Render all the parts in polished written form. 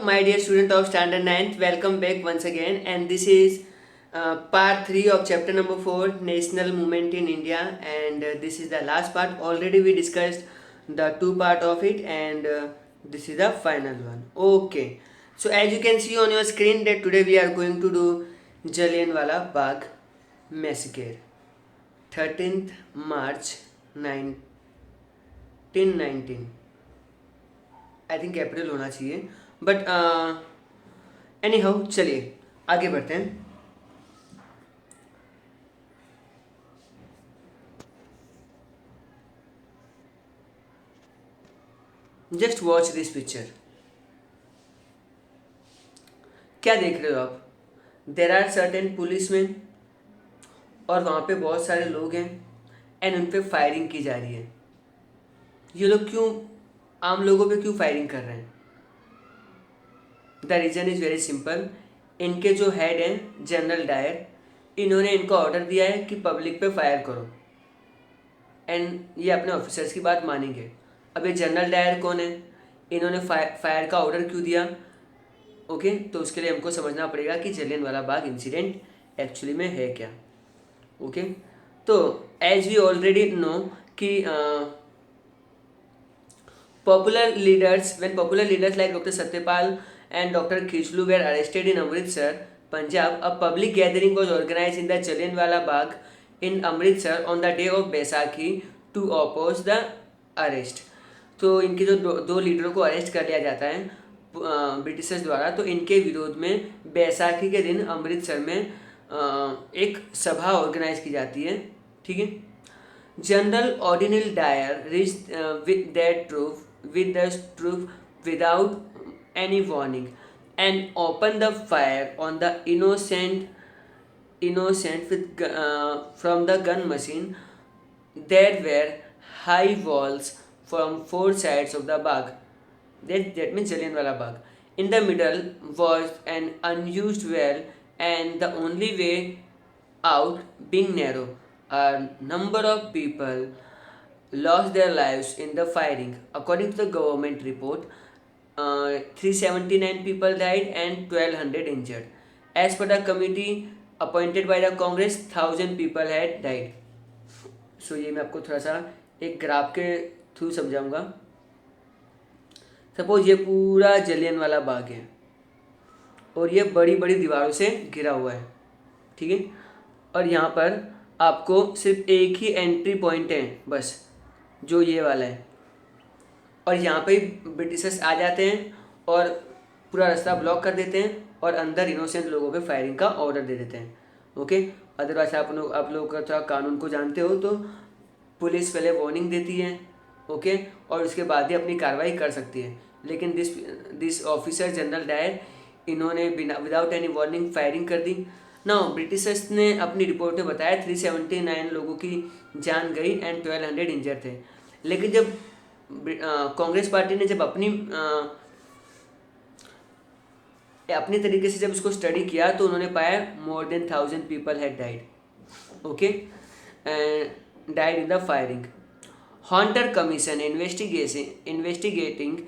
my dear student of Standard 9th. Welcome back once again. And this is part 3 of chapter number 4, National Movement in India. And this is the last part. Already we discussed the two part of it, and this is the final one. Okay. So as you can see on your screen that today we are going to do Jallianwala Bagh Massacre. 13th March 1919. I think April होना चाहिए, but any how चलिए आगे बढ़ते हैं. Just watch this picture. क्या देख रहे हो आप? देर आर सर्टेन पुलिसमैन और वहाँ पे बहुत सारे लोग हैं एंड उन पे फायरिंग की जा रही है. ये लोग क्यों आम लोगों पे क्यों फायरिंग कर रहे हैं? The reason is very simple. इनके जो हेड हैं जनरल डायर, इन्होंने इनको ऑर्डर दिया है कि पब्लिक पे फायर करो एंड ये अपने ऑफिसर्स की बात मानेंगे. अब ये जनरल डायर कौन है? इन्होंने फायर का ऑर्डर क्यों दिया? ओके, तो उसके लिए हमको समझना पड़ेगा कि जलियांवाला बाग इंसिडेंट एक्चुअली में है क्या. ओके, तो एज वी ऑलरेडी नो कि popular leaders like Dr. Satyapal and Dr. Khichlu were arrested in Amritsar, Punjab, a public gathering was organized in the Jallianwala Bagh in Amritsar on the day of Baisakhi to oppose the arrest. तो इनके जो दो लीडरों को arrest कर लिया जाता है Britishers द्वारा, तो इनके विरोध में बैसाखी के दिन अमृतसर में एक सभा ऑर्गेनाइज की जाती है. ठीक है. General Reginald Dyer reached with the troops without any warning and opened the fire on the innocent from the gun machine. There were high walls from four sides of the Bagh. That means Jallianwala Bagh. In the middle was an unused well and the only way out being narrow. A number of people lost their lives in the firing. According to the government report, 379 people died and 1200 injured. As per the committee appointed by the Congress, 1000 people had died. So ये मैं आपको थोड़ा सा एक graph के through समझाऊंगा. Suppose ये पूरा जलियांवाला बाग है और ये बड़ी बड़ी दीवारों से घिरा हुआ है. ठीक है. और यहाँ पर आपको सिर्फ एक ही एंट्री पॉइंट है बस, जो ये वाला है. और यहाँ पे ब्रिटिशर्स आ जाते हैं और पूरा रास्ता ब्लॉक कर देते हैं और अंदर इनोसेंट लोगों पे फायरिंग का ऑर्डर दे देते हैं. ओके. अदरवाइज आप लोग का कानून को जानते हो तो पुलिस पहले वार्निंग देती है. ओके. और उसके बाद ही अपनी कार्रवाई कर सकती है. लेकिन दिस ऑफिसर जनरल डायर, इन्होंने विदाउट एनी वार्निंग फायरिंग कर दी. नाउ ब्रिटिशर्स ने अपनी रिपोर्ट में बताया 379 लोगों की जान गई एंड 1200 इंजर थे. लेकिन जब कांग्रेस पार्टी ने जब अपने तरीके से जब इसको स्टडी किया तो उन्होंने पाया more than 1000 people had died. Okay. Died in the firing. Haunter commission investigating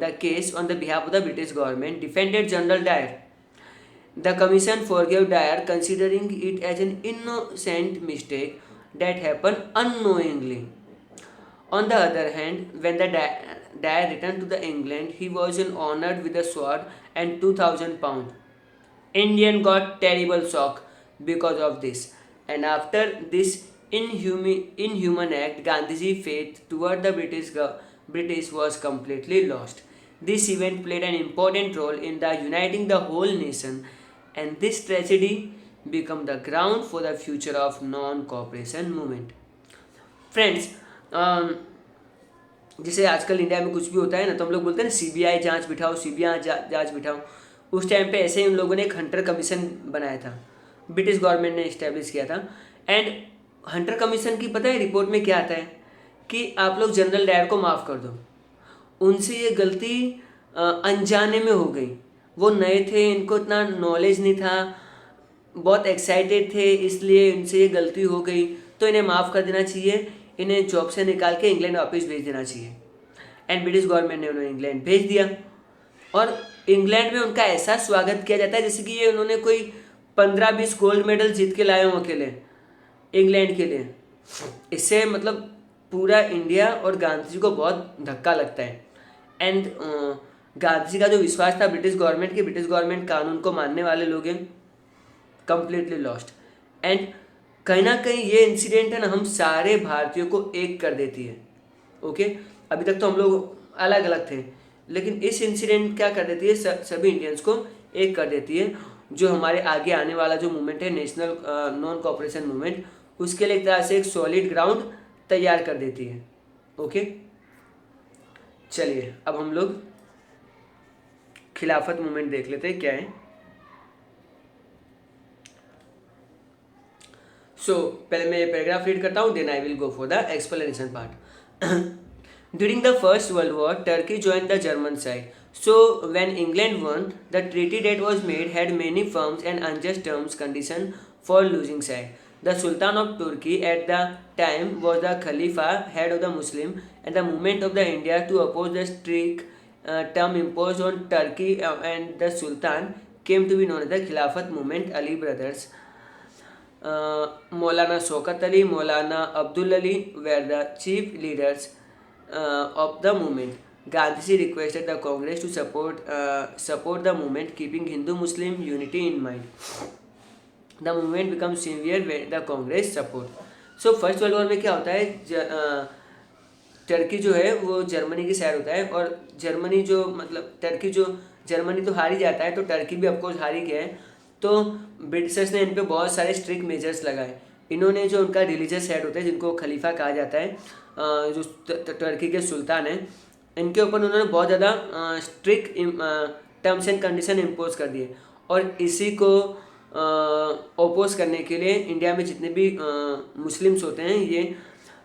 the case on the behalf of the British government defended General Dyer. The commission forgave Dyer, considering it as an innocent mistake that happened unknowingly. On the other hand, when the Dyer returned to the England, he was honored with a sword and 2,000 pounds. Indian got terrible shock because of this, and after this inhuman act, Gandhiji's faith toward the British was completely lost. This event played an important role in uniting the whole nation, and this tragedy became the ground for the future of non-cooperation movement. Friends, जैसे आजकल India में कुछ भी होता है ना तो हम लोग बोलते हैं ना CBI जांच बिठाओ, CBI जांच बिठाओ. उस टाइम पे ऐसे ही उन लोगों ने एक हंटर कमीशन बनाया था, ब्रिटिश गवर्नमेंट ने इस्टेब्लिश किया था. एंड हंटर कमीशन की पता है रिपोर्ट में क्या आता है कि आप लोग जनरल डायर को माफ़ कर दो. उनसे ये गलती अनजाने में हो गई. वो नए थे, इनको इतना नॉलेज नहीं था, बहुत एक्साइटेड थे, इसलिए इनसे ये गलती हो गई, तो इन्हें माफ़ कर देना चाहिए. इन्हें जॉब से निकाल के इंग्लैंड वापस भेज देना चाहिए. एंड ब्रिटिश गवर्नमेंट ने उन्हें इंग्लैंड भेज दिया. और इंग्लैंड में उनका ऐसा स्वागत किया जाता है जैसे कि ये उन्होंने कोई 15-20 गोल्ड मेडल जीत के लाए हों अकेले इंग्लैंड के लिए। इससे मतलब पूरा इंडिया और गांधी जी को बहुत धक्का लगता है। एंड गांधी जी का जो विश्वास था ब्रिटिश गवर्नमेंट की, ब्रिटिश गवर्नमेंट कानून को मानने वाले लोग हैं, कंप्लीटली लॉस्ट। एंड कहीं ना कहीं ये इंसिडेंट है ना, हम सारे भारतीयों को एक कर देती है। ओके, अभी तक तो हम लोग अलग अलग थे, लेकिन इस इंसिडेंट क्या कर देती है, सभी इंडियंस को एक कर देती है। जो हमारे आगे आने वाला जो मूवमेंट है नेशनल नॉन कॉपरेशन मूवमेंट, उसके लिए एक तरह से एक सॉलिड ग्राउंड तैयार कर देती है। ओके, चलिए अब हम लोग खिलाफत मूवमेंट देख लेते हैं क्या है। पहले मैं ये पैराग्राफ रीड करता हूँ, then I will go for the explanation part. During the First World War, Turkey joined the German side. So, when England won, the treaty that was made had many firm and unjust terms condition for losing side. The Sultan of Turkey at the time was the Khalifa, head of the Muslim, and the movement of the India to oppose the strict term imposed on Turkey and the Sultan came to be known as the Khilafat movement. Ali brothers, Maulana Shaukat Ali, Maulana Abdul Ali were the chief leaders of the movement. Gandhiji requested the Congress to support the movement, keeping Hindu-Muslim unity in mind. The movement becomes severe when the Congress support. So first world war में क्या होता है, Turkey जो है वो Germany की side होता है, और जर्मनी जो मतलब टर्की जो जर्मनी तो हार ही जाता है, तो टर्की भी ऑफकोर्स हार ही गया है। तो ब्रिटिशर्स ने इन पे बहुत सारे स्ट्रिक्ट मेजर्स लगाए। इन्होंने जो उनका रिलीजियस हेड होता है जिनको खलीफा कहा जाता है, जो टर्की के सुल्तान हैं, इनके ऊपर उन्होंने बहुत ज़्यादा strict terms and condition impose कर दिए। और इसी को ओपोज करने के लिए इंडिया में जितने भी मुस्लिम्स होते हैं, ये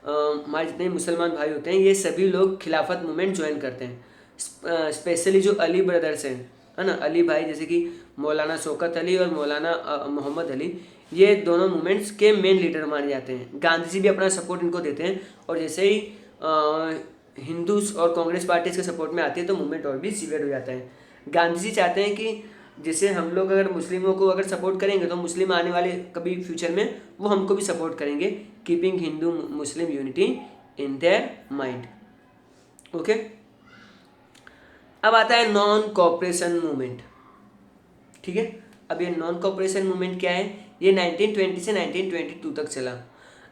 हमारे जितने मुसलमान भाई होते हैं, ये सभी लोग खिलाफत मूवमेंट ज्वाइन करते हैं। स्पेशली जो अली ब्रदर्स हैं, है ना, अली भाई, जैसे कि मौलाना शौकत अली और मौलाना मोहम्मद अली, ये दोनों मूवमेंट्स के मेन लीडर माने जाते हैं। गांधी जी भी अपना सपोर्ट इनको देते हैं, और जैसे ही हिंदूज और कांग्रेस पार्टी के सपोर्ट में आती है तो मूवमेंट और भी सीवियर हो जाता है। गांधी जी चाहते हैं कि जैसे हम लोग अगर मुस्लिमों को अगर सपोर्ट करेंगे तो मुस्लिम आने वाले कभी फ्यूचर में वो हमको भी सपोर्ट करेंगे, keeping Hindu Muslim unity in their mind. Okay, अब आता है नॉन कॉपरेशन मूवमेंट। ठीक है, अब ये नॉन कॉपरेशन मूवमेंट क्या है, ये 1920 से 1922 तक चला।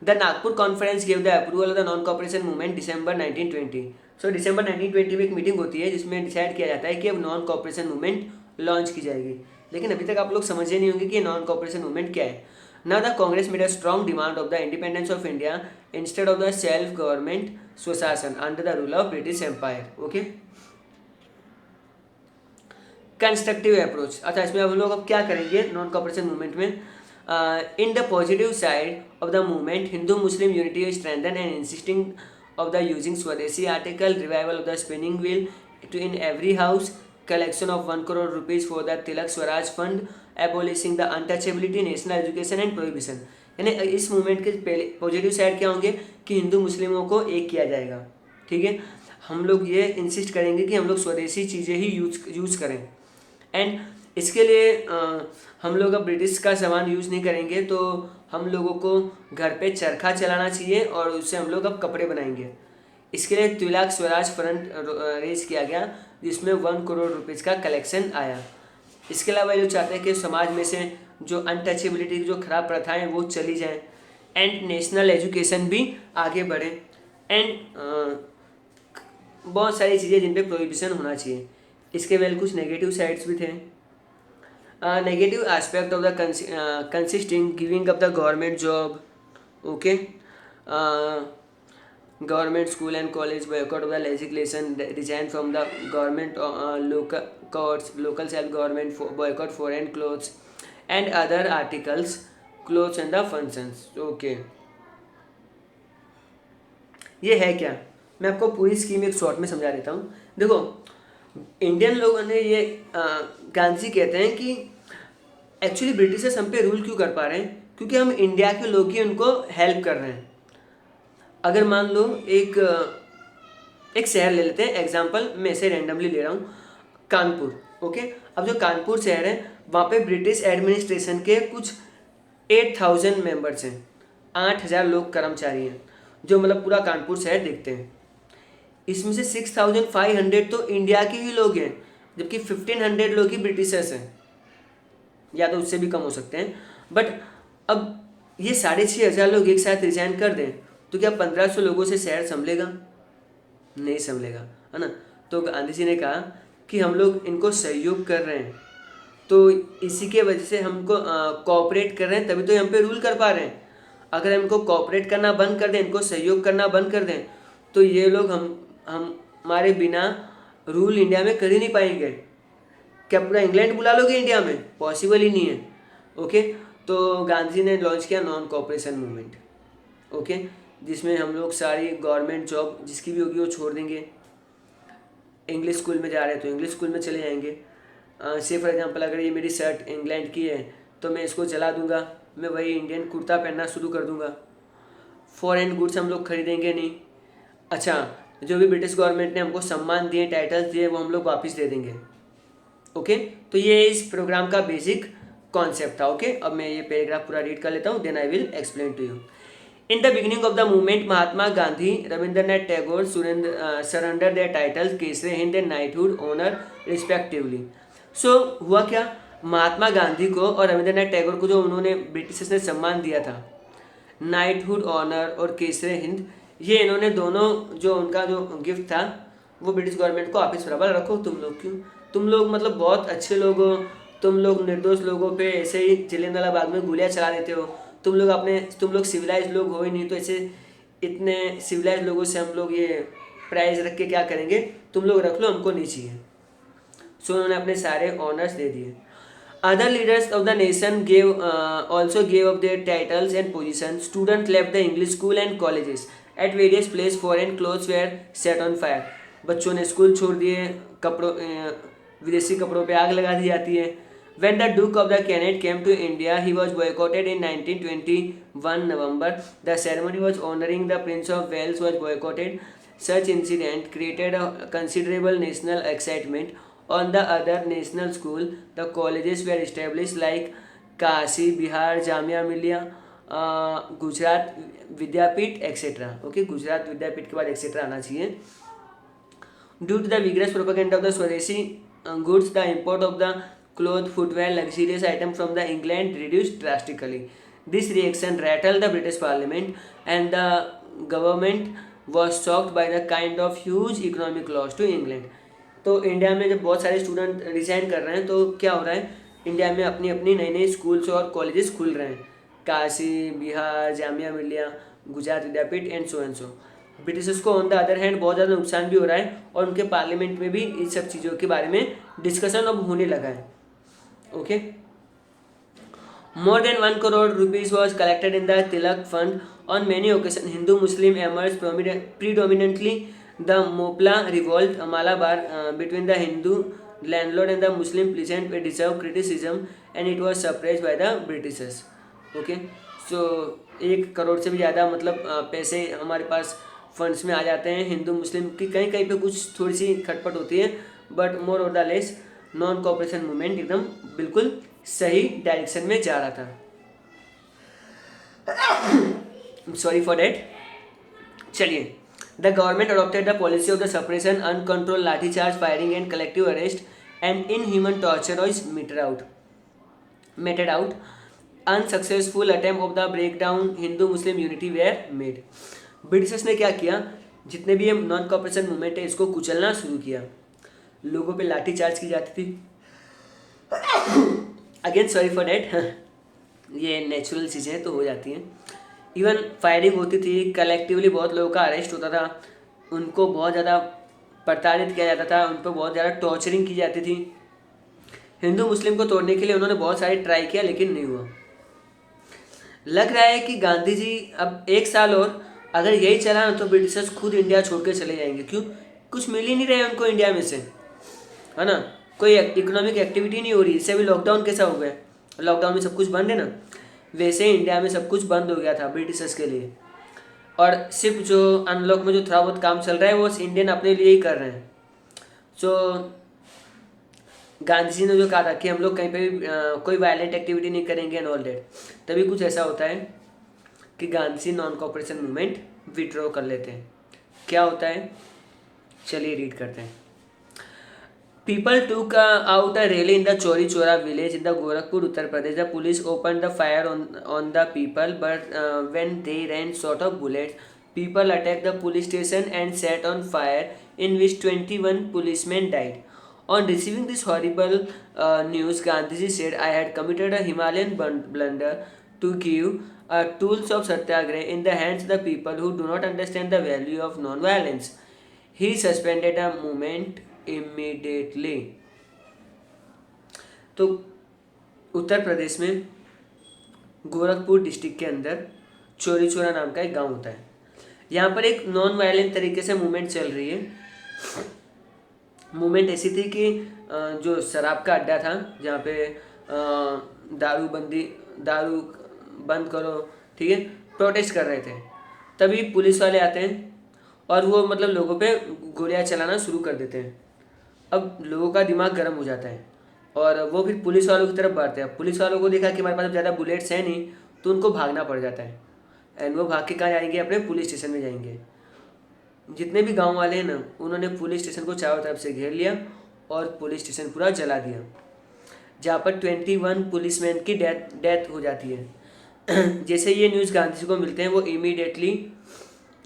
The Nagpur conference give the approval of the non cooperation movement December 1920। So December 1920 में एक मीटिंग होती है जिसमें डिसाइड किया जाता है कि अब नॉन कॉपरेशन मूवमेंट लॉन्च की जाएगी। लेकिन अभी तक आप लोग समझे नहीं होंगे कि ये नॉन कॉपरेशन मूवमेंट क्या है। Now the Congress made a strong demand of the independence of India instead of the self government स्वशासन under the rule of British empire. Okay, constructive approach. अच्छा, इसमें हम लोग अब क्या करेंगे नॉन कॉपरेशन मूवमेंट में, in the positive side of the movement Hindu Muslim unity is strengthen and insisting of the using swadeshi article, revival of the spinning wheel to in every house, collection of 1 crore rupees for the Tilak Swaraj fund, abolishing the untouchability, national education and prohibition. यानी इस movement के positive side क्या होंगे कि हिंदू मुस्लिमों को एक किया जाएगा। ठीक है, हम लोग ये इंसिस्ट करेंगे कि हम लोग स्वदेशी चीज़ें ही यूज करें। एंड इसके लिए हम लोग अब ब्रिटिश का सामान यूज़ नहीं करेंगे, तो हम लोगों को घर पे चरखा चलाना चाहिए और उससे हम लोग अब कपड़े बनाएंगे। इसके लिए तिलक स्वराज फंड रेज किया गया जिसमें 1 करोड़ रुपीज़ का कलेक्शन आया। इसके अलावा ये चाहते हैं कि समाज में से जो अनटचेबिलिटी की जो खराब प्रथाएं वो चली जाएं, एंड नेशनल एजुकेशन भी आगे बढ़े, एंड बहुत सारी चीज़ें जिन पे प्रोहिबिशन होना चाहिए। इसके वेल कुछ नेगेटिव साइड्स भी थे। Negative aspect of the consisting giving up the government job. Okay, government school and college boycott of the legislation, resign from the government, local courts, local self-government, boycott foreign clothes and other articles, clothes and the functions. Okay, ये है क्या, मैं आपको पूरी scheme एक short में समझा देता हूँ। देखो, इंडियन लोगों ने ये गांधी कहते हैं कि एक्चुअली ब्रिटिशर्स हम पे रूल क्यों कर पा रहे हैं, क्योंकि हम इंडिया के लोग ही उनको हेल्प कर रहे हैं। अगर मान लो एक शहर ले लेते हैं, एग्जांपल मैं इसे रैंडमली ले रहा हूँ, कानपुर। ओके, अब जो कानपुर शहर है वहाँ पे ब्रिटिश एडमिनिस्ट्रेशन के कुछ 8,000 मेंबर्स हैं, 8,000 लोग कर्मचारी हैं जो मतलब पूरा कानपुर शहर देखते हैं। इसमें से 6,500 तो इंडिया के ही लोग हैं, जबकि 1,500 लोग ही ब्रिटिशर्स हैं, या तो उससे भी कम हो सकते हैं। बट अब ये 6,500 लोग एक साथ रिजाइन कर दें तो क्या 1,500 लोगों से शहर संभलेगा? नहीं संभलेगा, है ना। तो गांधी जी ने कहा कि हम लोग इनको सहयोग कर रहे हैं, तो इसी के वजह से हमको कोऑपरेट कर रहे हैं, तभी तो हम पे रूल कर पा रहे हैं। अगर हम इनको कोऑपरेट करना बंद कर दें, इनको सहयोग करना बंद कर दें, तो ये लोग हम हमारे बिना रूल इंडिया में कर ही नहीं पाएंगे। क्या पूरा इंग्लैंड बुला लोगे इंडिया में? पॉसिबल ही नहीं है। ओके, तो गांधी ने लॉन्च किया नॉन कोऑपरेशन मूवमेंट। ओके, जिसमें हम लोग सारी गवर्नमेंट जॉब जिसकी भी होगी वो छोड़ देंगे। इंग्लिश स्कूल में जा रहे हैं तो इंग्लिश स्कूल में चले जाएंगे। से फॉर एग्जांपल अगर ये मेरी शर्ट इंग्लैंड की है तो मैं इसको जला दूंगा, मैं वही इंडियन कुर्ता पहनना शुरू कर दूंगा। फॉरेन गुड्स हम लोग खरीदेंगे नहीं। अच्छा, जो भी ब्रिटिश गवर्नमेंट ने हमको सम्मान दिए, टाइटल्स दिए, वो हम लोग वापस दे देंगे। ओके, तो ये इस प्रोग्राम का बेसिक कॉन्सेप्ट था। ओके, अब मैं ये पैराग्राफ पूरा रीड कर लेता हूँ, then I will explain to you. In the beginning of the movement, Mahatma Gandhi, Rabindranath Tagore surrendered their titles Kesari Hind and knighthood honor respectively. So हुआ क्या, महात्मा गांधी को और रविंद्रनाथ टैगोर को जो उन्होंने ब्रिटिशर्स ने सम्मान दिया था, नाइटहुड ऑनर और केसरी हिंद, ये इन्होंने दोनों जो उनका जो गिफ्ट था वो ब्रिटिश गवर्नमेंट को वापस बराबर रखो। तुम लोग क्यों, तुम लोग मतलब बहुत अच्छे लोग हो, तुम लोग निर्दोष लोगों पे ऐसे ही जलियांवाला बाग में गोलियां चला देते हो, तुम लोग सिविलाइज लोग हो ही नहीं, तो ऐसे इतने सिविलाइज लोगों से हम लोग ये प्राइज रख के क्या करेंगे, तुम लोग रख लो, हमको नहीं चाहिए। सो उन्होंने अपने सारे ऑनर्स दे दिए। Other leaders of the nation also gave up their titles and position. Student left the English school and colleges at various place, foreign clothes were set on fire. बच्चों ने स्कूल छोड़ दिए, विदेशी कपड़ों पे आग लगा दी जाती है। When the Duke of the Kennett came to India, he was boycotted in 1921 November. The ceremony was honoring the Prince of Wales was boycotted. Such incident created a considerable national excitement. On the other national school, the colleges were established like Kashi, Bihar, Jamia Millia, Gujarat Vidyapit, etc. Okay, Gujarat Vidyapit के बाद etc. आना चाहिए. Due to the vigorous propaganda of the Swadeshi goods, the import of the cloth, footwear, luxurious items from the England reduced drastically. This reaction rattled the British Parliament, and the government was shocked by the kind of huge economic loss to England. तो India में जब बहुत सारे student resign कर रहे हैं तो क्या हो रहा है, इंडिया में अपनी अपनी नई नई स्कूल्स और कॉलेजेस खुल रहे हैं, Kashi, Bihar, Jamia Millia, Gujarat Vidyapith and so. Britishers को ऑन द अदर हैंड बहुत ज़्यादा नुकसान भी हो रहा है, और उनके पार्लियामेंट में भी इन सब चीज़ों के बारे में डिस्कशन अब होने लगा है। Okay, more than 1 crore rupees was collected in the Tilak Fund. On many occasions, Hindu-Muslim emerged predominantly. The Mopla revolt, Malabar, between the Hindu landlord and the Muslim peasant deserved criticism, and it was suppressed by the Britishers. Okay, so 1 crore से भी ज़्यादा मतलब पैसे हमारे पास funds में आ जाते हैं। हिंदू मुस्लिम की कहीं कहीं पे कुछ थोड़ी सी खटपट होती है, बट मोर और the less non cooperation movement एकदम बिल्कुल सही डायरेक्शन में जा रहा था। Sorry for that. चलिए, the government adopted the policy of the suppression, uncontrol lathicharge, firing and collective arrest and inhuman torture was meted out. Unsuccessful attempt of the breakdown Hindu Muslim unity were made. Britishers ने क्या किया, जितने भी ये non cooperation movement है इसको कुचलना शुरू किया। लोगों पे लाठी चार्ज की जाती थी। अगेन सॉरी फॉर डैट, ये नेचुरल चीज़ें तो हो जाती हैं। इवन फायरिंग होती थी, कलेक्टिवली बहुत लोगों का अरेस्ट होता था, उनको बहुत ज़्यादा प्रताड़ित किया जाता था, उन पर बहुत ज़्यादा टॉर्चरिंग की जाती थी। हिंदू मुस्लिम को तोड़ने के लिए उन्होंने बहुत सारे ट्राई किया, लेकिन नहीं हुआ। लग रहा है कि गांधी जी अब 1 साल और अगर यही चला ना तो ब्रिटिशर्स खुद इंडिया छोड़ के चले जाएंगे। क्यों, कुछ मिल ही नहीं रहे उनको इंडिया में से, है ना। कोई इकोनॉमिक एक्टिविटी नहीं हो रही। इससे भी लॉकडाउन कैसा हो गया, लॉकडाउन में सब कुछ बंद है ना, वैसे ही इंडिया में सब कुछ बंद हो गया था ब्रिटिशर्स के लिए। और सिर्फ जो अनलॉक में जो थोड़ा बहुत काम चल रहा है वो इंडियन अपने लिए ही कर रहे हैं। सो गांधी जी ने जो कहा था कि हम लोग कहीं पे भी कोई वायलेंट एक्टिविटी नहीं करेंगे एंड ऑल दैट, तभी कुछ ऐसा होता है कि Gandhi ji non cooperation movement withdraw कर लेते हैं। क्या होता है, चलिए रीड करते हैं। People took out a rally in the Chori Chora village in the Gorakhpur, Uttar Pradesh. The police opened the fire on the people, but when they ran short of bullets, people attacked the police station and set on fire, in which 21 policemen died. On receiving this horrible news, Gandhiji said, "I had committed a Himalayan blunder to give tools of satyagraha in the hands of the people who do not understand the value of non-violence." He suspended a movement immediately. तो उत्तर प्रदेश में Gorakhpur district के अंदर चोरी चोरा नाम का एक गांव होता है। यहाँ पर एक नॉन वायलेंट तरीके से मूवमेंट चल रही है। मूवमेंट ऐसी थी कि जो शराब का अड्डा था, जहाँ पे दारू बंद करो, ठीक है, प्रोटेस्ट कर रहे थे। तभी पुलिस वाले आते हैं और वो मतलब लोगों पे गोलियां चलाना शुरू कर देते हैं। अब लोगों का दिमाग गर्म हो जाता है और वो फिर पुलिस वालों की तरफ बढ़ते हैं। पुलिस वालों को देखा कि हमारे पास ज़्यादा बुलेट्स हैं नहीं, तो उनको भागना पड़ जाता है। एंड वो भाग के कहाँ जाएंगे, अपने पुलिस स्टेशन में जाएंगे। जितने भी गांव वाले हैं ना, उन्होंने पुलिस स्टेशन को चारों तरफ से घेर लिया और पुलिस स्टेशन पूरा जला दिया, जहाँ पर 21 पुलिसमैन की डेथ हो जाती है। जैसे ये न्यूज़ गांधी जी को मिलते हैं, वो immediately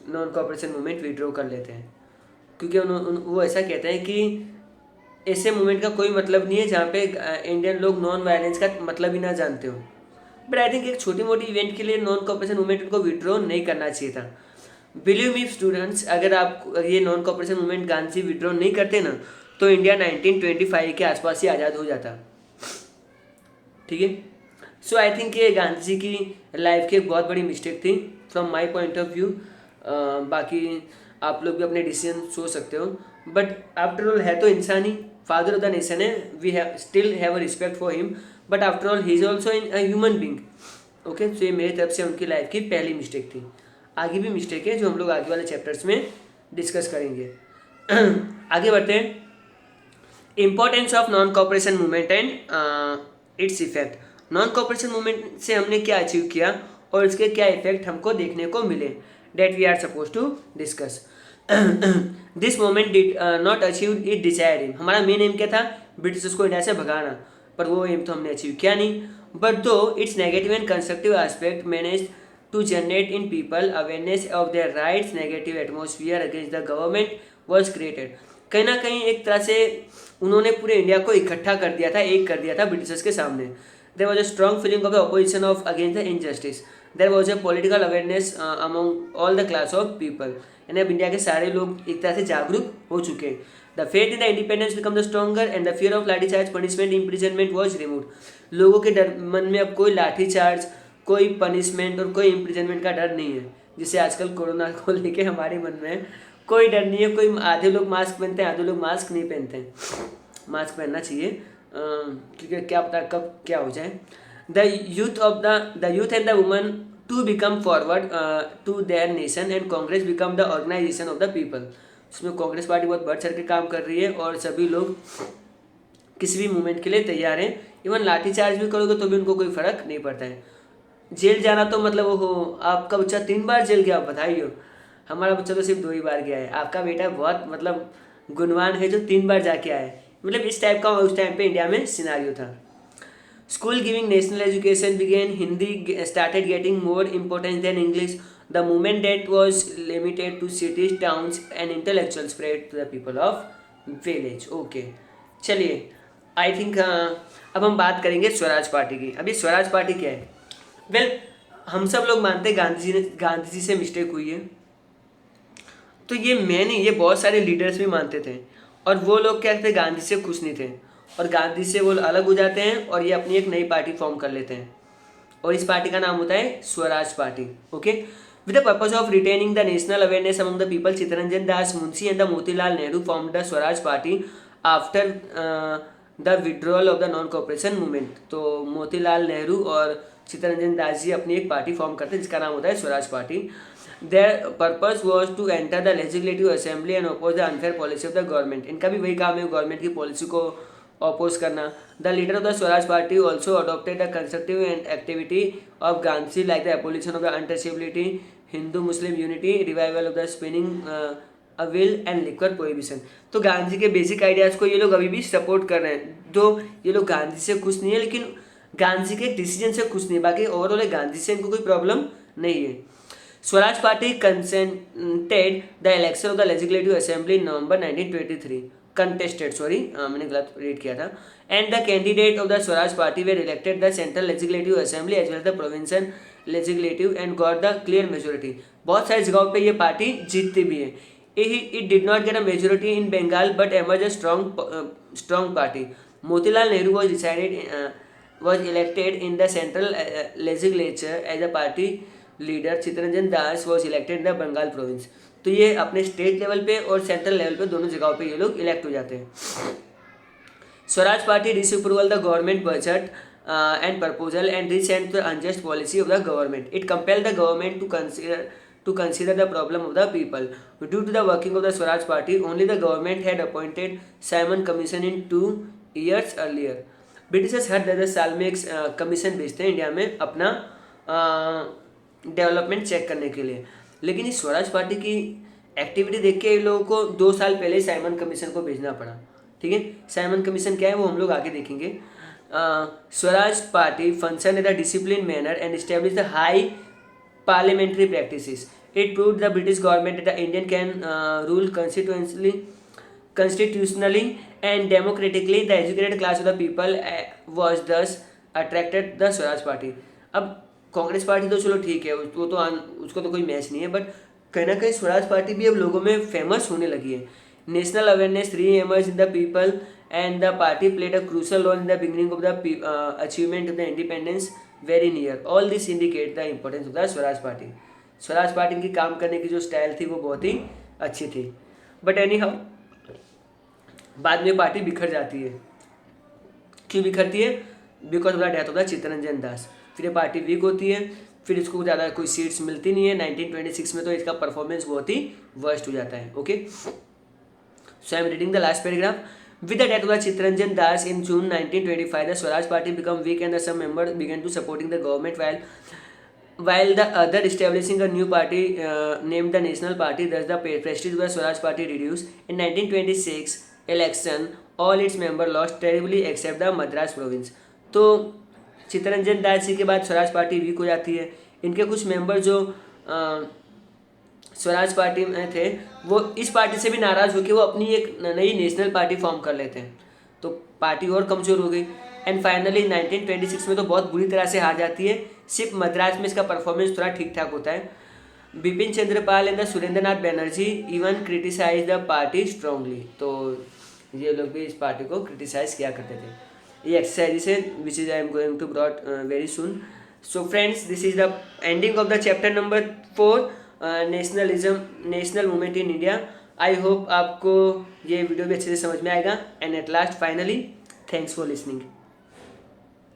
non cooperation movement withdraw कर लेते हैं, क्योंकि वो ऐसा कहते हैं कि ऐसे मूवमेंट का कोई मतलब नहीं है जहाँ पे इंडियन लोग नॉन वायलेंस का मतलब ही ना जानते हो। बट आई थिंक एक छोटी मोटी इवेंट के लिए नॉन कॉपरेशन मूवमेंट उनको विड्रॉ नहीं करना चाहिए था। बिलीव मी स्टूडेंट्स, अगर आप ये non cooperation movement Gandhi withdraw नहीं करते ना, तो इंडिया 1925 के आसपास ही आज़ाद हो जाता। ठीक है, सो आई थिंक ये गांधी जी की लाइफ की एक बहुत बड़ी मिस्टेक थी from my point of view. बाकी आप लोग भी अपने डिसीजन सोच सकते हो, बट आफ्टर ऑल है तो इंसान ही, फादर ऑफ द नेशन है, we have still have a respect for him, but after all he is also a human being. Okay, तो ये मेरी तरफ से उनकी लाइफ की पहली मिस्टेक थी। आगे भी मिस्टेक है जो हम लोग आगे वाले चैप्टर्स में डिस्कस करेंगे। आगे बढ़ते हैं। Importance of non cooperation movement and its effect. Non cooperation movement से हमने क्या अचीव किया और इसके क्या इफेक्ट हमको देखने को मिले, that we are suppose to discuss. This moment did not achieve it desired aim. हमारा मेन एम क्या था, ब्रिटिशर्स को इंडिया से भगाना, पर वो एम तो हमने अचीव किया नहीं। But though its negative and constructive aspect manage to generate in people awareness of their rights, negative atmosphere against the government was created. कहीं ना कहीं एक तरह से उन्होंने पूरे इंडिया को इकट्ठा कर दिया था, एक कर दिया था ब्रिटिशर्स के सामने। There was a strong feeling of the opposition of against the injustice. There was a political awareness among all the class of people. यानी अब इंडिया के सारे लोग एक तरह से जागरूक हो चुके हैं। The faith in the independence become the stronger and the fear of lathi charge punishment imprisonment was removed. लोगों के डर मन में अब कोई लाठी चार्ज, कोई पनिशमेंट और कोई इम्प्रिजनमेंट का डर नहीं है, जिसे आजकल कोरोना को लेके हमारे मन में कोई डर नहीं है। कोई आधे लोग मास्क पहनते हैं, आधे लोग मास्क नहीं पहनते हैं। मास्क पहनना चाहिए क्योंकि क्या पता कब क्या हो जाए। The youth and the woman to become forward to their nation and Congress become the organisation of the people. उसमें कांग्रेस पार्टी बहुत बढ़ चढ़ के काम कर रही है और सभी लोग किसी भी मूवमेंट के लिए तैयार हैं। इवन लाठीचार्ज भी करोगे तो भी उनको कोई फर्क नहीं पड़ता है। जेल जाना तो मतलब हो, आपका बच्चा 3 बार जेल गया, बधाई हो। हमारा बच्चा तो सिर्फ 2 ही बार गया है। आपका बेटा बहुत मतलब गुणवान है जो 3 बार जाके आया है। मतलब इस टाइप का उस टाइम पे इंडिया में सिनारियो था। School giving national education began, Hindi started getting more importance than English. The movement that was limited to cities, towns and intellectual spread to the people of village. Okay, चलिए I think अब हम बात करेंगे Swaraj party की। अभी Swaraj party क्या है? Well, हम सब लोग मानते हैं गांधी जी से मिस्टेक हुई है, तो ये मैं नहीं, ये बहुत सारे लीडर्स भी मानते थे। और वो लोग क्या थे, गांधी से खुश नहीं थे और गांधी से वो अलग हो जाते हैं और ये अपनी एक नई पार्टी फॉर्म कर लेते हैं और इस पार्टी का नाम होता है Swaraj party. Okay, with the purpose of retaining the national awareness among the people, Chittaranjan Das Munshi and the Motilal Nehru form the Swaraj party after the withdrawal of the non cooperation movement. तो मोतीलाल नेहरू और चित्तरंजन दास जी अपनी एक पार्टी फॉर्म करते हैं जिसका नाम होता है Swaraj party. Their purpose was to enter the legislative assembly and oppose the unfair policy of the government। इनका भी वही काम है, गवर्नमेंट की पॉलिसी को ऑपोज करना। The leader of the Swaraj party also adopted the constructive and activity of Gandhi like the abolition of the untouchability, Hindu Muslim unity, revival of the spinning wheel and liquor prohibition. तो गांधी के basic ideas को ये लोग अभी भी support कर रहे हैं। तो ये लोग गांधी से खुश नहीं है, लेकिन गांधी के डिसीजन से खुश नहीं है। बाकी ओवरऑल गांधी से इनको कोई प्रॉब्लम नहीं है। Swaraj party consented the election of the legislative assembly in November 1923 contested, मैंने गलत रीड किया था। And the candidate of the Swaraj party were elected the central legislative assembly as well the provincial legislative and got the clear majority. बहुत सारी जगहों पे ये party जीतती भी है। It did not get a majority in Bengal but emerged a strong party. Motilal Nehru was elected in the central legislature as a party leader. Chittaranjan Das was elected in the Bengal province. तो ये अपने state level पे और central level पे दोनों जगहों पे ये लोग इलेक्ट हो जाते हैं। Swaraj party disapproval the government budget and proposal and resent the unjust policy of the government. It compelled the government to consider the problem of the people. Due to the working of the Swaraj Party, only the government had appointed Simon Commission in 2 years earlier. Britishers हर 10 साल में एक commission भेजते हैं India में अपना development check करने के लिए। लेकिन इस स्वराज पार्टी की एक्टिविटी देख के इन लोगों को 2 साल पहले साइमन कमीशन को भेजना पड़ा। ठीक है, साइमन कमीशन क्या है वो हम लोग आगे देखेंगे। Swaraj party function in the discipline manner and establish the high parliamentary practices. It proved the British government that the Indian can rule constitutionally and democratically. The educated class of the people was thus attracted the Swaraj Party. अब Congress party तो चलो ठीक है, वो तो उसको तो कोई मैच नहीं है, बट कहीं ना कहीं स्वराज पार्टी भी अब लोगों में फेमस होने लगी है। National awareness re-emerge in the people and the party played a crucial role in the beginning of the achievement of the independence very near. All this indicate the importance of the Swaraj party. Swaraj party की काम करने की जो style थी वो बहुत ही अच्छी थी। बट एनी हाउ बाद में पार्टी बिखर जाती है। क्यों बिखरती है? Because of the death of the Chittaranjan Das. फिर ये पार्टी वीक होती है, फिर इसको ज़्यादा कोई सीट्स मिलती नहीं है। 1926 में तो इसका परफॉर्मेंस बहुत ही वर्स्ट हो जाता है। Okay, so I am reading the last paragraph. With the death of the Chittaranjan Das in June 1925, the Swaraj Party became weak and some members began to supporting the government while the other establishing a new party named the National Party. Thus, the prestige of the Swaraj Party reduced. In 1926 election, all its members lost terribly except the Madras province. तो चित्तरंजन दास जी के बाद Swaraj party week हो जाती है। इनके कुछ member जो Swaraj party में थे वो इस पार्टी से भी नाराज़ होकर वो अपनी एक नई नेशनल पार्टी फॉर्म कर लेते हैं, तो पार्टी और कमज़ोर हो गई। एंड फाइनली 1926 में तो बहुत बुरी तरह से हार जाती है। सिर्फ मद्रास में इसका परफॉर्मेंस थोड़ा ठीक ठाक होता है। Bipin Chandrapal and the Surendranath Banerjee even criticise the party strongly. तो ये लोग भी इस पार्टी को क्रिटिसाइज किया करते थे। ये एक्सरसाइज है which is I am going to brought very soon. So friends, this is the ending of the chapter number 4, national movement in India. I hope आपको ये वीडियो भी अच्छे से समझ में आएगा। And at last finally thanks for listening.